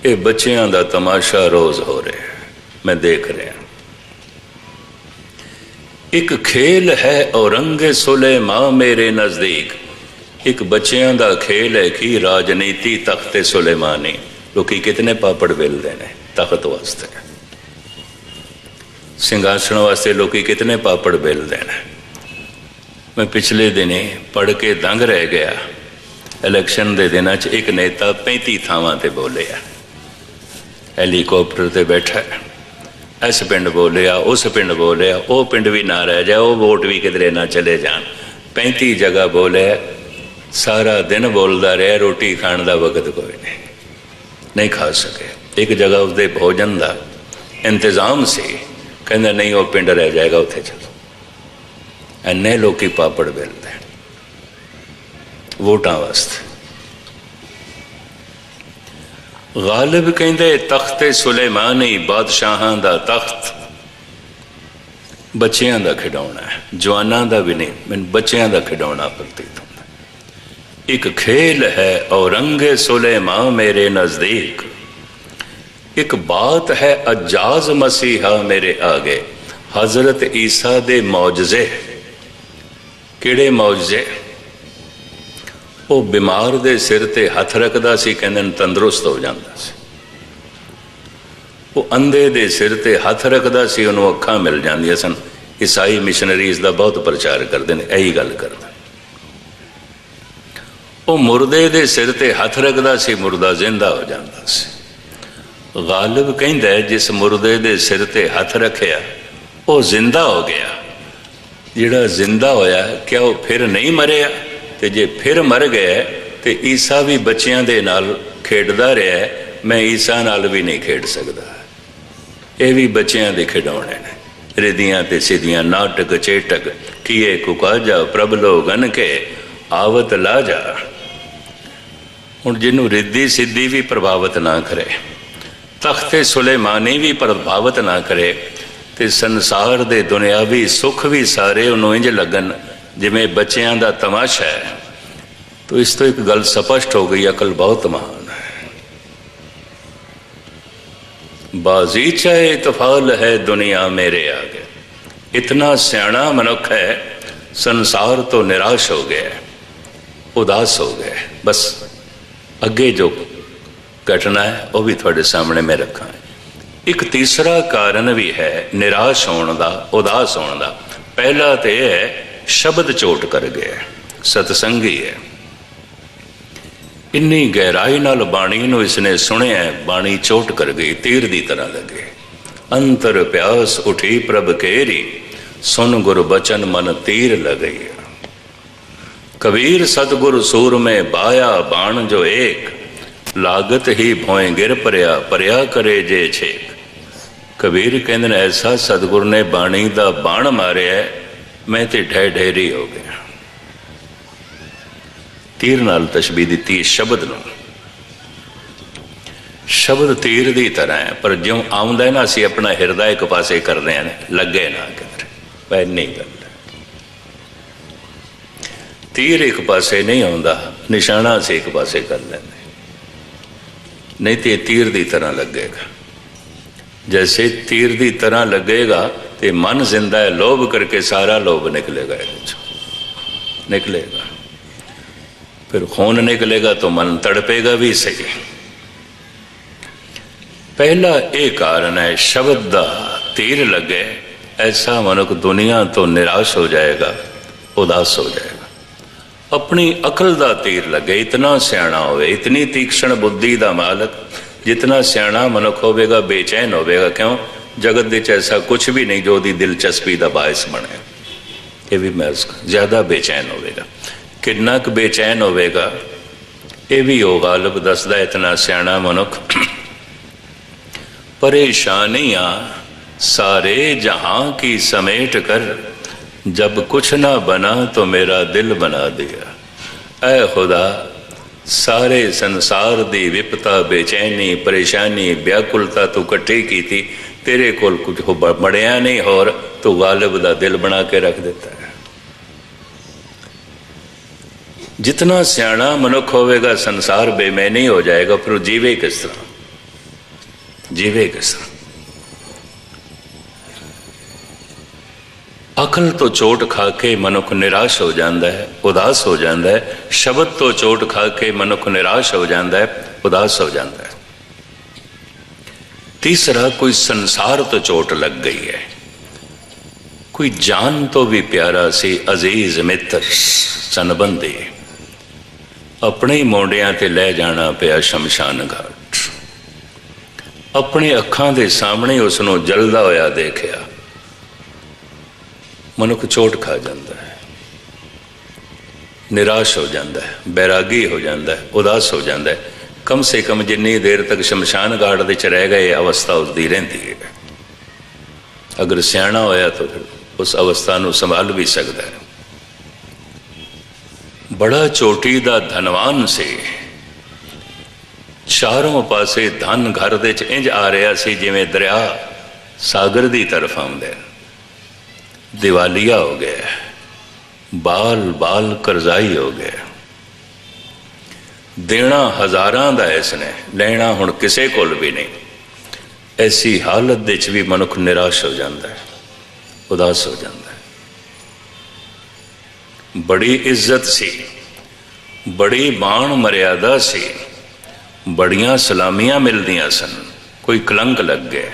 ये बच्चों का तमाशा रोज हो रहा है, मैं देख रहा। एक खेल है औरंगे सुलेमान मेरे नज़दीक। एक बच्चों का खेल है कि राजनीति तख्ते सुलेमानी। लोग कितने पापड़ बेलते हैं तख्त वास्ते, सिंघासन वास्ते लोग कितने पापड़ बेलते हैं। मैं पिछले दिने पढ़ के दंग रह गया। इलैक्शन के दिनों एक नेता 35 थावां ते बोले, हैलीकॉप्टर ते बैठा, इस पिंड बोलिया, उस पिंड बोलिया, वो पिंड भी ना रह जाए, वो वोट भी किधरे ना चले जान। 35 जगह बोले, सारा दिन बोलता रहा, रोटी खाने का वक्त कोई नहीं खा सके। एक जगह उसके भोजन का इंतजाम से कहना नहीं वो पिंड रह जाएगा, उत्थे चलो। इन्ने लोग पापड़ बेलते हैं वोटां वास्ते। गालिब कहते तख्ते सुलेमानी, बादशाहां दा तख्त बच्चों का खिडौना है, जवानां दा भी नहीं। मैंने बच्चों का खिडौना प्रतीत होता। एक खेल है औरंगे सुलेमान मेरे नज़दीक, एक बात है अजाज मसीहा मेरे आगे। हजरत ईसा दे मौजजे, किहड़े मौजजे? वो बीमार दे सिर ते हथ रखदा सी, कहंदे तंदुरुस्त हो जांदा सी। वो अंधे दे सिर ते हथ रखदा सी, उन्होंने अखां मिल जांदियां सन। ईसाई मिशनरीज का बहुत प्रचार करते हैं, यही गल करदा। वो मुर्दे दे सिर ते हथ रखदा सी, मुर्दा जिंदा हो जांदा सी। गालिब कहंदा है जिस मुर्दे दे सिर ते हथ रखिया वो जिंदा हो गया। जिहड़ा जिंदा होया क्या वो फिर नहीं मरिया? तो जे फिर मर गया तो ईसा भी बच्चों के नाल खेडदा रहा है, मैं ईसा नाल भी नहीं खेड सकता। ये भी बच्चों के खिडौने ने। रिदियां ते सीधियां नाटक चेटक किए कुकाजा प्रभ लोगन के आवत लाजा। हुण जिन्हों रिद्धि सिद्धि भी प्रभावित ना करे, तख्ते सुलेमानी भी प्रभावित ना करे, तो संसार दे दुनियावी सुख भी सारे उन्होंने इंज लगन जिमें बच्चों का तमाशा है। तो इस तो एक गल स्पष्ट हो गई, अकल बहुत महान है। बाज़ीचा इतफाल है दुनिया मेरे आगे। इतना सियाणा मनुख है, संसार तो निराश हो गया, उदास हो गया। बस अगे जो घटना है वह भी थोड़े सामने मैं रखा है। एक तीसरा कारण भी है निराश होने का, उदास होने का। पहला तो यह है शब्द चोट कर गया, सतसंगी है। इन्नी गहराई नाल बाणी नूं इसने सुनिया, बाणी चोट कर गई, तीर की तरह लगे। अंतर प्यास उठी प्रभ केरी, सुन गुर बचन मन तीर लगई। कबीर सतगुरु सूर में बाया बाण जो एक, लागत ही भोए गिर परया, परया करे जे छेक। कबीर कहते ऐसा सतगुरु ने बाणी का बाण मारिया है, मैं तो ढह ढेरी हो गया। तीर नाल तशबीह दी शब्द नूं। शब्द तीर की तरह है, पर ज्यों आउंदा है ना, असीं अपना हिरदा एक पासे कर रहे हैं, लगे ना किधर। वह नहीं गल, तीर एक पासे नहीं आउंदा, निशाना असीं एक पासे कर लेंगे, नहीं तो तीर की तरह लगेगा। जैसे तीर की तरह लगेगा तो मन जिंदा है, लोभ करके सारा लोभ निकलेगा, निकलेगा। फिर खून निकलेगा तो मन तड़पेगा भी सही। पहला एक कारण है शब्द का तीर लगे, ऐसा मनुख दुनिया तो निराश हो जाएगा, उदास हो जाएगा। अपनी अकल का तीर लगे, इतना सियाणा होवे, इतनी तीक्ष्ण बुद्धि का मालक, जितना सियाणा मनुख होगा बेचैन होगा। क्यों? जगत दे ऐसा कुछ भी नहीं जो दी दिलचस्पी का बायस बने। ये भी मैं ज्यादा बेचैन होगा। कितना क बेचैन होगा ये भी हो गालिब दसदा। इतना सियाणा मनुख। परेशानियां सारे जहां की समेट कर, जब कुछ ना बना तो मेरा दिल बना दिया। ऐ खुदा सारे संसार दी विपता बेचैनी परेशानी व्याकुलता तू कट्ठी की थी, तेरे कोल कुछ बड़िया नहीं होर तू गालिब दा दिल बना के रख देता है। जितना सियाणा मनुख होवेगा संसार बेमैनी हो जाएगा, फिर जीवे किस तरह, जीवे किस तरह। अकल तो चोट खा के मनुख निराश हो जाता है, उदास हो जाता है। शब्द तो चोट खा के मनुख निराश हो जाता है, उदास हो जाता है। तीसरा, कोई संसार तो चोट लग गई है, कोई जान तो भी प्यारा सी अजीज मित्र सनबंधी अपने ही मोडियां ते ले जाना पिया शमशान घाट। अपनी अखां दे सामने उसनों जलदा होया देखिया, मनुख चोट खा जाता है, निराश हो जाता है, बैरागी हो जाता है, उदास हो जाता है। कम से कम जिन्नी देर तक शमशान घाट विच रह गए अवस्था उसकी रहिंदी है। अगर सियाणा होया तो फिर उस अवस्था को संभाल भी सकता है। बड़ा चोटी दा धनवान से चारों पासे धन घर दे इंज आ रहा सी जिवें दरिया सागर की तरफ आउंदा। दिवालिया हो गया, बाल बाल करजाई हो गया। देना हजारां दा इसने, लेना हुण किसे कोल भी नहीं। ऐसी हालत विच भी मनुख निराश हो जाता है, उदास हो जाता है। बड़ी इज्जत सी, बड़ी मान मर्यादा सी, बड़ियां सलामियां मिलदियां सन, कोई कलंक लग गया,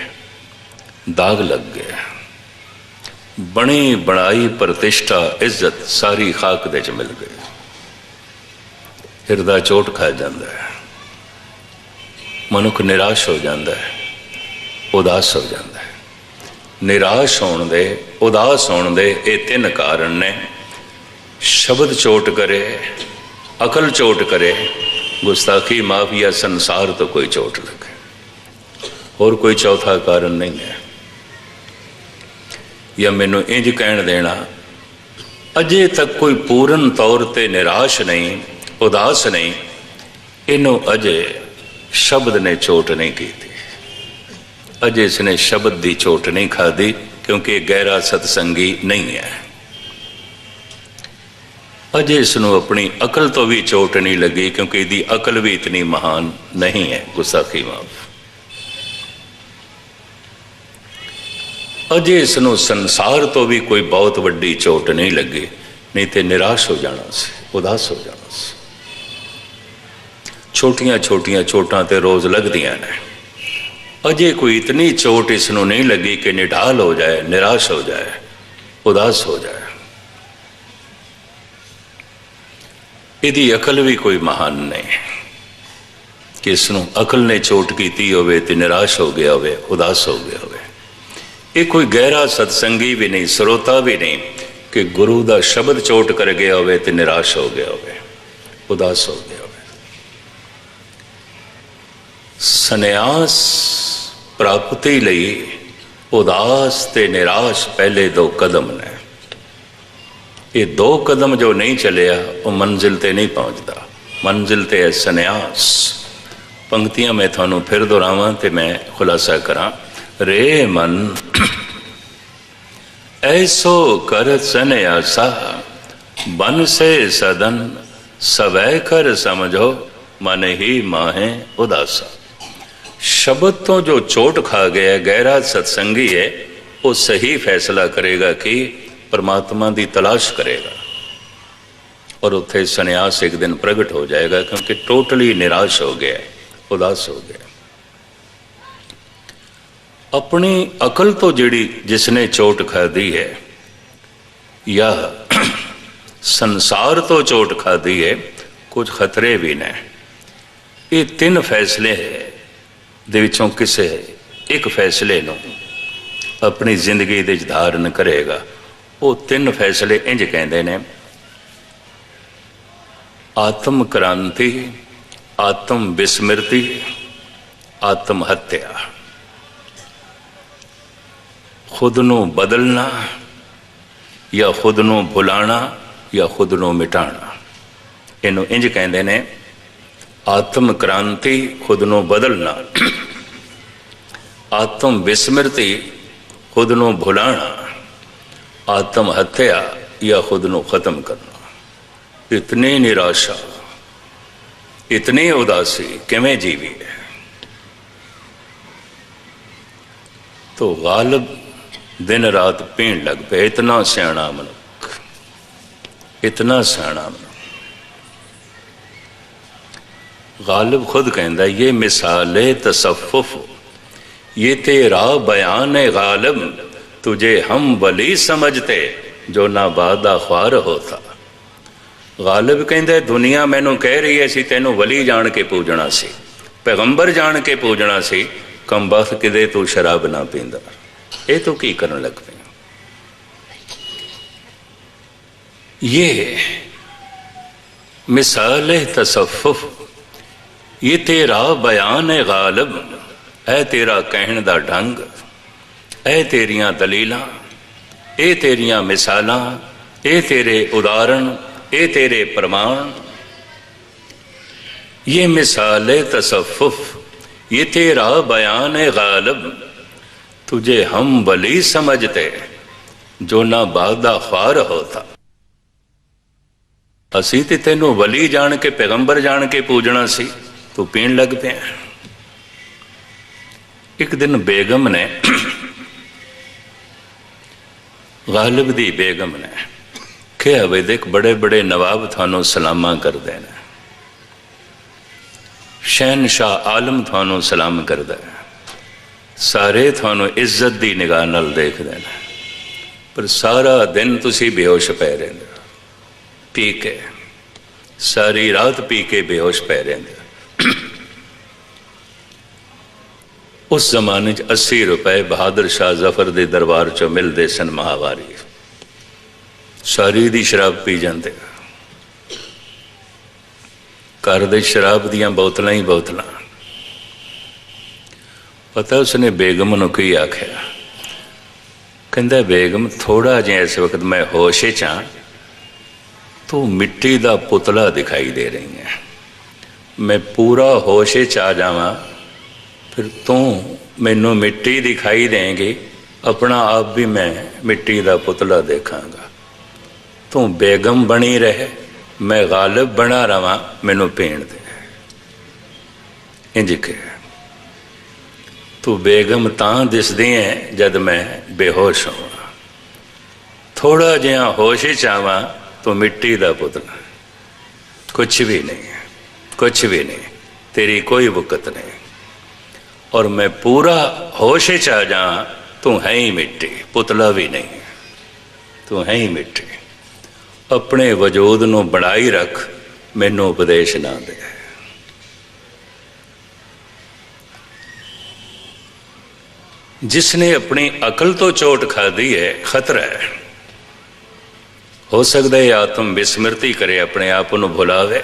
दाग लग गया। बनी बनाई प्रतिष्ठा इज्जत सारी खाक दे च मिल गई। हिरदा चोट खा जाता है, मनुख निराश हो जाता है, उदास हो जाता है। निराश होने दे, उदास होने दे ये तीन कारण ने। शब्द चोट करे, अकल चोट करे, गुस्ताखी माफ या संसार तो कोई चोट लगे, और कोई चौथा कारण नहीं है। या मैनू इंज कहन देना, अजे तक कोई पूर्ण तौर पर निराश नहीं, उदास नहीं, इनू अजे शब्द ने चोट नहीं की थी। अजे इसने शब्द की चोट नहीं खाधी, क्योंकि गहरा सत्संगी नहीं है। अजे इसनों अपनी अकल तो भी चोट नहीं लगी, क्योंकि इसकी अकल भी इतनी महान नहीं है। गुस्ताखी माफ। अजे इसनों संसार तो भी कोई बहुत वड्डी चोट नहीं लगी, नहीं तो निराश हो जाना सी, उदास हो जाना सी। छोटियां छोटियां चोटां ते रोज लगदियां ने। अजे कोई इतनी चोट इसनों नहीं लगी कि निढाल हो जाए, निराश हो जाए, उदास हो जाए। इहदी अकल भी कोई महान नहीं कि इसनों अकल ने चोट की होवे ते निराश हो गया होवे, उदास हो गया होवे। ये कोई गहरा सत्संगी भी नहीं, श्रोता भी नहीं कि गुरु का शब्द चोट कर गया होवे ते निराश हो गया होवे, उदास हो गया होवे। सन्यास प्राप्ति लई उदास ते निराश पहले दो कदम ने। ये दो कदम जो नहीं चलिया वो मंजिल ते नहीं पहुंचता। मंजिल ते है सन्यास। पंक्तियां मैं थानू फिर दोहरावां ते मैं खुलासा करा। रे मन ऐसो कर सन्यासा, बन से सदन सवै कर समझो, मन ही माहे उदासा। शब्द तो जो चोट खा गया, गहरा सत्संगी है, वो सही फैसला करेगा कि परमात्मा की तलाश करेगा, और उत्थे सन्यास एक दिन प्रगट हो जाएगा, क्योंकि टोटली निराश हो गया, उदास हो गया। अपनी अकल तो जिहड़ी जिसने चोट खाधी है, या संसार तो चोट खाधी है, कुछ खतरे भी ने। ये तीन फैसले दे विचों किसे एक फैसले नूं अपनी जिंदगी दे धारण करेगा। वो तीन फैसले इंज कहते ने, आत्म क्रांति, आत्म विस्मृति, आत्म हत्या। खुद नू बदलना, या खुद नू भुलाना, या खुद नू मिटाना। इनू इंज कहते ने, आत्म क्रांति खुद नू बदलना, आत्म विस्मृति खुद नू भुलाना, आत्म हत्या या खुद नू खत्म करना। इतनी निराशा, इतनी उदासी किवें जीवी है। तो गालिब दिन रात पीण लग पे। इतना सियाणा मनुख, इतना सियाणा मनुख। गालिब खुद कहता, ये मिसाल तसफ़ुफ़, ये तेरा बयान है गालिब, तुझे हम वली समझते जो ना बादा ख्वार होता। गालिब कहता, दुनिया मैनू कह रही है सी तेनू वली जान के पूजना सी, पैगंबर जान के पूजना सी, कम बख्त किदे तू शराब ना पींदा, ये तो की करन लग पे। ये मिसाल तसफ़ुफ़, ये तेरा बयान है गालिब, ऐ तेरा कहण दा ढंग, ऐ तेरियां दलीलां, ए तेरियां मिसालां, ए तेरे उदाहरण, ए तेरे प्रमाण। ये मिसाल तसफ़ुफ़, ये तेरा बयान है गालिब, तुझे हम वली समझते जो ना बादा ख्वार होता। असी ते तेनू वली जान के पैगंबर जान के पूजना सी, तू पीण लग पे। एक दिन बेगम ने, गालिब दी बेगम ने कहा, वे देख बड़े बड़े नवाब थानू सलामा करते हैं, शहनशाह आलम थानू सलाम करता है, सारे थानू इज्जत की निगाह नाल देखते हैं, पर सारा दिन तुसी बेहोश पै रहे हो, पी के सारी रात पी के बेहोश पै रहे हो। उस जमाने 80 रुपए बहादुर शाह जफर के दरबार चो मिलते सन महावारी, सारी दी शराब पी जाते, घर दे शराब दियां बोतलां ही बोतलां। पता उसने बेगम नूं की आख्या, कहंदा बेगम थोड़ा जिहा इस वक्त मैं होश च हां, तू मिट्टी का पुतला दिखाई दे रही है, मैं पूरा होश च आ जावां फिर तू मैनू मिट्टी दिखाई देंगी, अपना आप भी मैं मिट्टी का पुतला देखांगा। तू बेगम बनी रहे, मैं गालिब बना रहा, मैनू पीण दे। इंज के तू बेगम तां दिसदी है जद मैं बेहोश होवां, थोड़ा जिहा होश च आवां तो मिट्टी का पुतला, कुछ भी नहीं, कुछ भी नहीं, तेरी कोई वक़्त नहीं। और मैं पूरा होश च आ जा, तू है ही मिट्टी, पुतला भी नहीं, तू है ही मिट्टी। अपने वजूद नू बनाई रख, मैनू उपदेश ना दे। जिसने अपनी अकल तो चोट खाधी है, खतरा है। हो सकता है आत्म विस्मृति करे, अपने आप को भुलावे,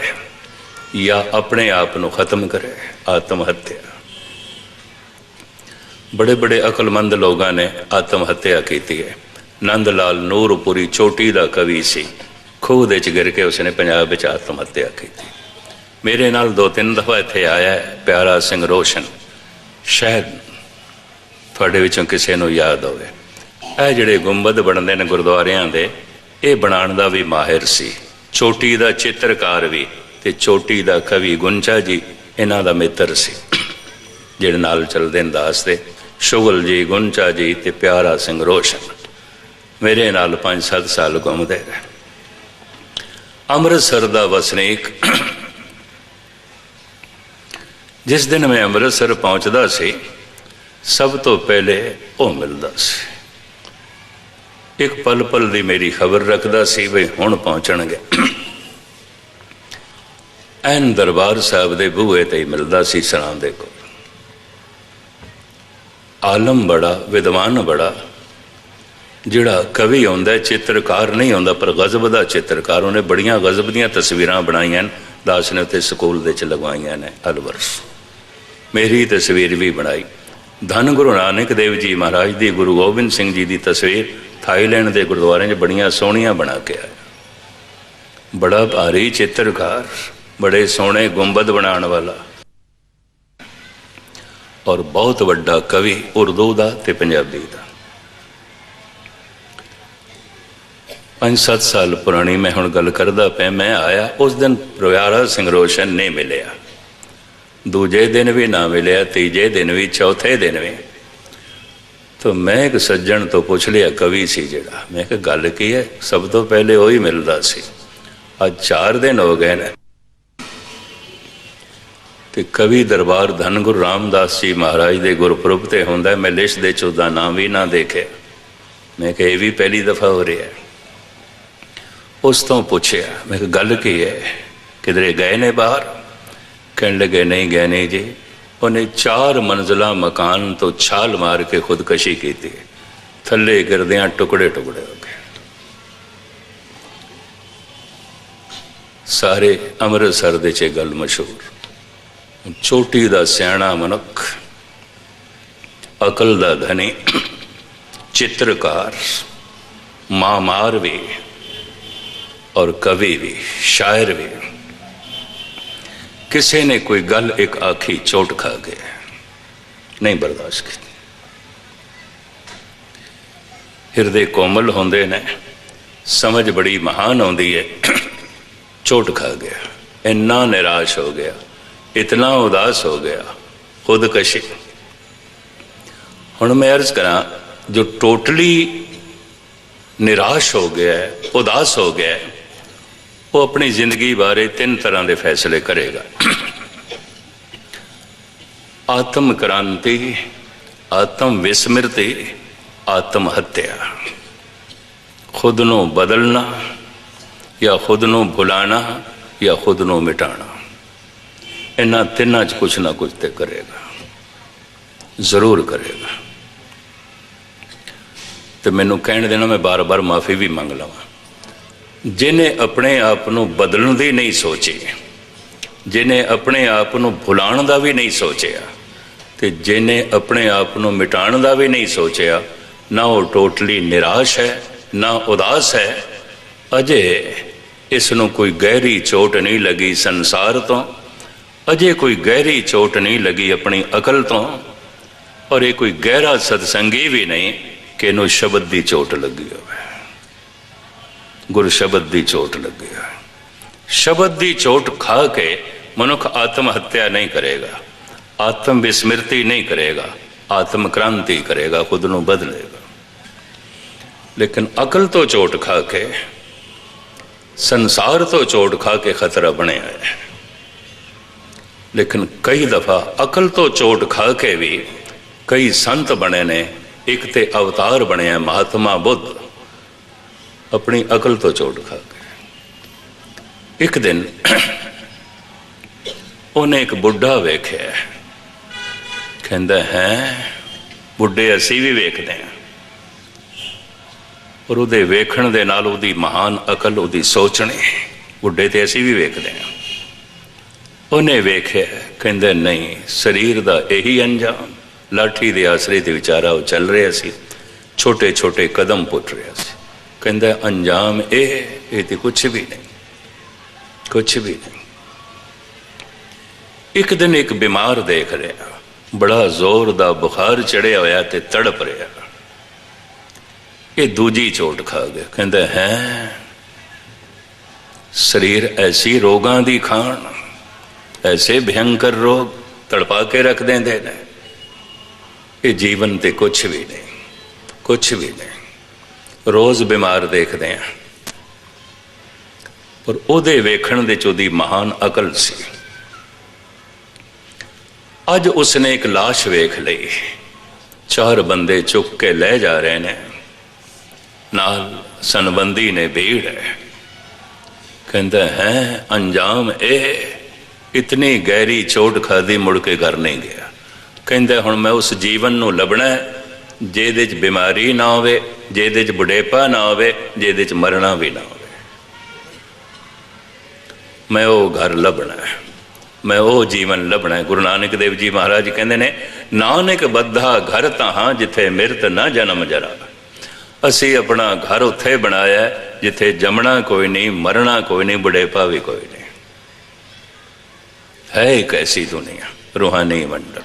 या अपने आप को खत्म करे, आत्म हत्या। बड़े बड़े अकलमंद लोगों ने आत्म हत्या की है। नंद लाल नूरपुरी चोटी का कवि सी, खूह दे गिर के उसने पंजाब में आत्म हत्या की। मेरे नाल 2-3 दफा इत्थे आया है प्यारा सिंह रोशन, शायद थोड़े विचों किसी को याद होवे। यह जिहड़े गुंबद बनते हैं गुरुद्वारियां दे, ये बनाने का भी माहिर सी, चोटी का चित्रकार भी, ते चोटी का कवि गुंचा जी इन्हां दा मित्र सी, जिहड़े नाल चलदे हैं दास दे, शुगल जी, गुंचा जी ते प्यारा सिंह रोशन। मेरे नाल 5-7 साल घूमते रहे। अमृतसर का वसनीक, जिस दिन मैं अमृतसर पहुँचता सी, सब तो पहले वह मिलता सी, एक पल पल की मेरी खबर रखता सी भी हुण पहुँचणगे। एन दरबार साहब के बूहे ते ही मिलता सी सरांदे को। आलम बड़ा, विद्वान बड़ा, जिहड़ा कवि आंदा चित्रकार नहीं आंदा, पर गजब का चित्रकार। उन्हें बड़ियां गजब दीयां तस्वीरां बनाईयां, दास ने उत्ते स्कूल दे च लगवाईयां ने अलवर्स। मेरी तस्वीर भी बनाई। धन गुरु नानक देव जी महाराज की, गुरु गोबिंद सिंह जी की तस्वीर थाईलैंड के गुरुद्वारे बड़ियां सोहणियां बना के आया। बड़ा भारी चित्रकार, बड़े सोहने गुंबद बनाने वाला और बहुत वड्डा कवि उर्दू का ते पंजाबी का। 5-7 साल पुरानी मैं हुण गल करदा पे, मैं आया उस दिन प्यारा सिंह रोशन नहीं मिलिया, दूजे दिन भी ना मिलिया, तीजे दिन भी, चौथे दिन भी। तो मैं एक सज्जन तो पुछ लिया, कवि सी जिहड़ा, मैं कहा गल की है, सब तो पहले वही मिलता सी, आज 4 दिन हो गए ने। तो कवि दरबार धन गुरु रामदास जी महाराज के गुरपुरब ते हुंदा, मैं लिस्ट दे 14 नाम भी ना देखे। मैं कहा यह भी पहली दफा हो रहा है। उस तो पूछया, मैं कहा गल की है, किधरे गए ने बाहर? कहने लगे नहीं गए नहीं जी, उन्हें 4 मंजिला मकान तो छाल मार के खुदकशी की थी, थले गिरदियां टुकड़े टुकड़े हो गए। सारे अमृतसर दे च गल मशहूर, चोटी दा सियाणा मनुख, अकल दा धनी, चित्रकार, मामार भी और कवि भी, शायर भी। किसी ने कोई गल एक आखी, चोट खा गया, नहीं बर्दाश्त की। हिरदे कोमल होंदे ने, समझ बड़ी महान होंदी है, चोट खा गया, इन्ना निराश हो गया, इतना उदास हो गया, खुदकशी। हुण मैं अर्ज करा, जो टोटली निराश हो गया है, उदास हो गया है, वो अपनी जिंदगी बारे 3 तरह के फैसले करेगा। आत्म क्रांति, आत्म विस्मृति, आत्म हत्या। खुद नू बदलना या खुद नू भुलाना या खुद नू मिटाना, इन्हां तिन्हां च कुछ ना कुछ तो करेगा, जरूर करेगा। तो मैनू कहने देना, मैं बार बार माफ़ी भी मंग लवां। जिन्हें अपने आप को बदलने की नहीं सोची, जिन्हें अपने आप को भुलाने का भी नहीं सोचा, तो जिन्हें अपने आप को मिटाने का भी नहीं सोचा, ना वो टोटली निराश है ना उदास है। अजे इसनों कोई गहरी चोट नहीं लगी संसार तो, अजे कोई गहरी चोट नहीं लगी अपनी अकल तो, और ये कोई गहरा सत्संगी भी नहीं कि इनू शब्द की चोट लगी हो, गुरु शब्द की चोट लगी है। शब्द की चोट खा के मनुख आत्म हत्या नहीं करेगा, आत्म विस्मृति नहीं करेगा, आत्म क्रांति करेगा, खुद नू बदलेगा। लेकिन अकल तो चोट खा के, संसार तो चोट खा के खतरा बने है। लेकिन कई दफा अकल तो चोट खा के भी कई संत बने ने, एक ते अवतार बने हैं महात्मा बुद्ध, अपनी अकल तो चोट खा के। एक दिन उन्हें एक बुढ़ा वेख्या, कहता है बुढ़े असी भी वेखते हैं, और उहदे वेखण दे नाल उहदी महान अकल, उहदी सोचनी, बुढ़े ते असी भी वेखते हैं। उन्हें वेख्या, कहता नहीं, शरीर का यही अंजाम, लाठी दे आसरे ते विचारा वो चल रहा सी, छोटे छोटे कदम पुट रहा सी। कहता अंजाम ये तो कुछ भी नहीं, कुछ भी नहीं। एक दिन एक बीमार देख रहा, बड़ा जोर दा बुखार चढ़िया होया ते तड़प रहा, ये दूजी चोट खा गया। कहता है शरीर ऐसी रोगां दी खान, ऐसे भयंकर रोग तड़पा के रख देंदे ने, ये जीवन ते कुछ भी नहीं, कुछ भी नहीं। रोज बीमार देखते हैं, पर उहदे वेखण दे चोदी महान अकल सी। अज उसने एक लाश वेख ली, 4 बंदे चुक के ले जा रहे ने, नाल सनबंदी ने भीड़ है। कहता है अंजाम इतनी गहरी चोट खादी, मुड़ के घर नहीं गया। कहता हुण मैं उस जीवन नू लभना है जिहदे च बीमारी ना होवे, जिहदे च बुढ़ेपा ना होवे, जिहदे च मरना भी ना होवे। मैं वो घर लभना है, मैं वो जीवन लभना है। गुरु नानक देव जी महाराज कहते ने, नानक बद्धा घर ताहां जिथे मिरत ना जन्म जरा। असी अपना घर उत्थे बनाया जिथे जमना कोई नहीं, मरना कोई नहीं, बुढ़ेपा भी कोई नहीं। है एक ऐसी दुनिया, रूहानी मंडल।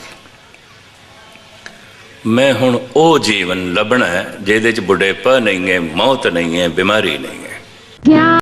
मैं हुण ओ जीवन लभना है जिहदे च बुढ़ेपा नहीं है, मौत नहीं है, बीमारी नहीं है।